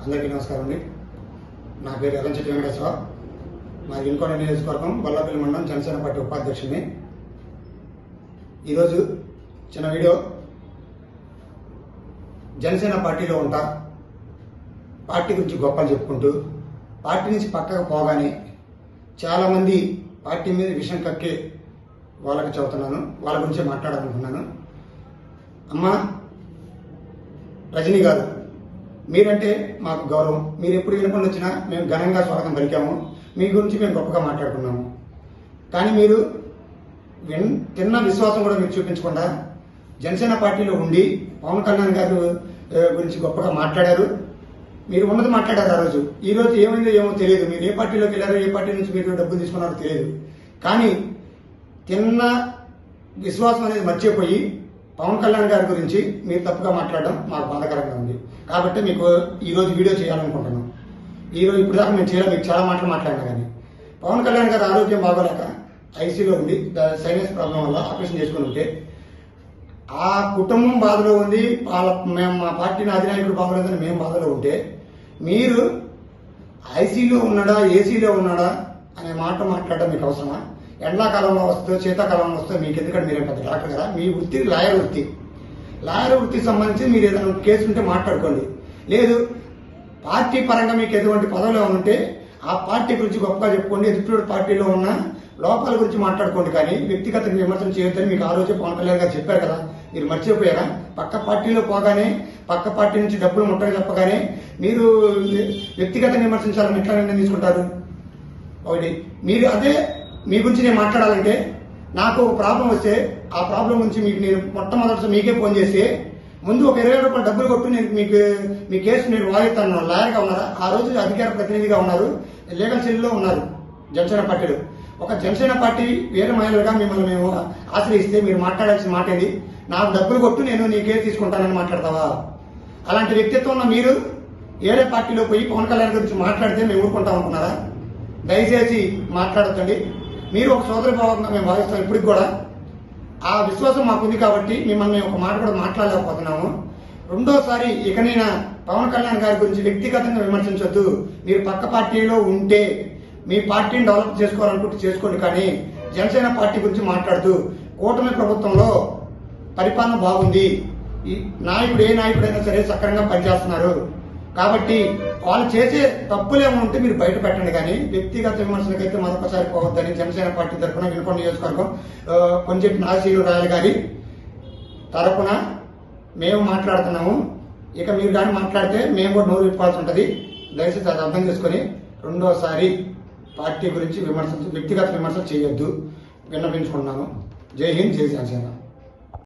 అందరికీ నమస్కారం అండి. నా పేరు ఎర్రంచెట్టి వెంకటేశ్వరరావు. మా వినుకొండ నియోజకవర్గం బొల్లాపల్లి మండలం జనసేన పార్టీ ఉపాధ్యక్షుడిని. ఈరోజు చిన్న వీడియో. జనసేన పార్టీలో ఉంటా, పార్టీ గురించి గొప్పలు చెప్పుకుంటూ పార్టీ నుంచి పక్కకు పోగానే చాలామంది పార్టీ మీద విషయం కక్కే వాళ్ళకి చెబుతున్నాను, వాళ్ళ గురించే మాట్లాడాలనుకున్నాను. అమ్మ రజనీ గారు, మీరంటే మాకు గౌరవం. మీరు ఎప్పుడు వినకుండా వచ్చినా మేము ఘనంగా స్వాగతం పలికాము. మీ గురించి మేము గొప్పగా మాట్లాడుకున్నాము. కానీ మీరు తిన్న విశ్వాసం కూడా మీరు చూపించకుండా జనసేన పార్టీలో ఉండి పవన్ కళ్యాణ్ గారు గురించి గొప్పగా మాట్లాడారు. మీరు ఉన్నది మాట్లాడారు ఆ రోజు. ఈ రోజు ఏమైందో ఏమో తెలియదు. మీరు ఏ పార్టీలోకి వెళ్ళారో, ఏ పార్టీ నుంచి మీరు డబ్బులు తీసుకున్నారో తెలియదు. కానీ తిన్న విశ్వాసం అనేది మర్చిపోయి పవన్ కళ్యాణ్ గారి గురించి మీరు తప్పుగా మాట్లాడడం మాకు బాధాకరంగా ఉంది. కాబట్టి మీకు ఈరోజు వీడియో చేయాలనుకుంటున్నాను. ఈరోజు ఇప్పుడు దాకా మేము చేయాలి, మీకు చాలా మాటలు మాట్లాడినా కానీ పవన్ కళ్యాణ్ గారి ఆరోగ్యం బాగోలేక ఐసీలో ఉండి సైనస్ ప్రాబ్లం వల్ల ఆపరేషన్ చేసుకుని ఉంటే ఆ కుటుంబం బాధలో ఉంది. మేము మా పార్టీని అధినాయకుడు బాగోలేదని మేము బాధలో ఉంటే మీరు ఐసీలో ఉన్నాడా ఏసీలో ఉన్నాడా అనే మాట మాట్లాడడం మీకు అవసరమా? ఎండాకాలంలో వస్తే శీతాకాలంలో వస్తే మీకు ఎందుకంటే మీరేం పెద్ద డాక్టర్ కదా. మీ వృత్తి లాయర్ వృత్తి. లాయర్ వృత్తికి సంబంధించి మీరు ఏదైనా కేసు ఉంటే మాట్లాడుకోండి. లేదు పార్టీ పరంగా మీకు ఎటువంటి పదవులు ఉంటే ఆ పార్టీ గురించి గొప్పగా చెప్పుకోండి. ఎదుటి పార్టీలో ఉన్న లోపాల గురించి మాట్లాడుకోండి. కానీ వ్యక్తిగత విమర్శలు చేయొద్దని మీకు ఆ రోజు పవన్ కళ్యాణ్ గారు చెప్పారు కదా. మీరు మర్చిపోయారా? పక్క పార్టీలో పోగానే, పక్క పార్టీ నుంచి డబ్బులు ముట్టని చెప్పగానే మీరు వ్యక్తిగత విమర్శించాలని ఎట్లా నిర్ణయం తీసుకుంటారు? ఒకటి మీరు అదే మీ గురించి నేను మాట్లాడాలంటే నాకు ఒక ప్రాబ్లం వస్తే ఆ ప్రాబ్లం గురించి మీకు నేను మొట్టమొదటి మీకే ఫోన్ చేసి ముందు ఒక 20 రూపాయలు డబ్బులు కొట్టు నేను మీకు మీ కేసు నేను వాదిస్తాను. లాయర్గా ఉన్నారా? ఆ రోజు అధికార ప్రతినిధిగా ఉన్నారు, లీగల్ సెల్లో ఉన్నారు జనసేన పార్టీలో. ఒక జనసేన పార్టీ వేరే మహిళలుగా మిమ్మల్ని మేము ఆశ్రయిస్తే మీరు మాట్లాడాల్సిన మాట ఏది? నాకు డబ్బులు కొట్టు నేను నీ కేసు తీసుకుంటానని మాట్లాడతావా? అలాంటి వ్యక్తిత్వం ఉన్న మీరు వేరే పార్టీలో పోయి పవన్ కళ్యాణ్ గురించి మాట్లాడితే మేము ఊరుకుంటాం అనుకున్నారా? దయచేసి మాట్లాడొద్దండి. మీరు ఒక సోదర భావంగా మేము భావిస్తాం. ఇప్పటికి కూడా ఆ విశ్వాసం మాకుంది కాబట్టి మిమ్మల్ని ఒక మాట కూడా మాట్లాడలేకపోతున్నాము. రెండోసారి ఇకనైనా పవన్ కళ్యాణ్ గారి గురించి వ్యక్తిగతంగా విమర్శించొద్దు. మీరు పక్క పార్టీలో ఉంటే మీ పార్టీని డెవలప్ చేసుకోవాలనుకుంటే చేసుకోండి. కానీ జనసేన పార్టీ గురించి మాట్లాడుతూ కూటమి ప్రభుత్వంలో పరిపాలన బాగుంది, ఈ నాయకుడు ఏ నాయకుడైనా సరే సక్రమంగా పనిచేస్తున్నారు కాబట్టి వాళ్ళు చేసే తప్పులేమో ఉంటే మీరు బయట పెట్టండి. కానీ వ్యక్తిగత విమర్శలకైతే మరొకసారి పోవద్దని జనసేన పార్టీ తరఫున వినుకొండ నియోజకవర్గం కొంచెం నాగశీలు రాయల గారి తరఫున మేము మాట్లాడుతున్నాము. ఇక మీరు కానీ మాట్లాడితే మేము కూడా నోరు విప్పాల్సి ఉంటుంది. దయచేసి అది అర్థం చేసుకుని రెండోసారి పార్టీ గురించి వ్యక్తిగత విమర్శలు చేయొద్దు విన్నపించుకున్నాను. జై హింద్, జై జనసేన.